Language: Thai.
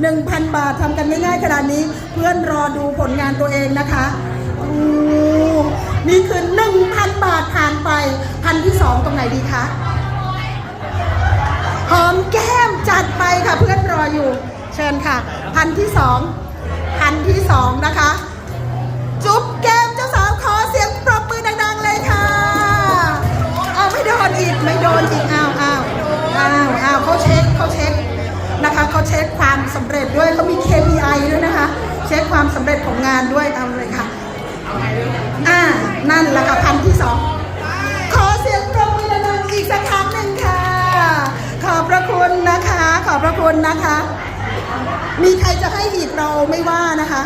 1,000 บาททำกันง่ายๆขนาดนี้เพื่อนรอดูผลงานตัวเองนะคะนี่คือ 1,000 บาทผ่านไปพันที่2ตรงไหนดีคะหอมแก้มจัดไปค่ะเพื่อนรออยู่เชิญค่ะพันที่2นะคะจุ๊บแก้มเจ้าสาวขอเสียงปรบมือดังๆเลยค่ะเอาไม่โดนอีกอ้าวเขาเช็คนะคะเขาเช็คความสำเร็จด้วยเขามี KPI ด้วยนะคะเช็คความสำเร็จของงานด้วยเอาเลยค่ะนั่นแหละค่ะพันที่2ขอเสียงปรบมือดังๆอีกสักครั้งหนึ่งค่ะขอบพระคุณนะคะมีใครจะให้อีกเราไม่ว่านะคะ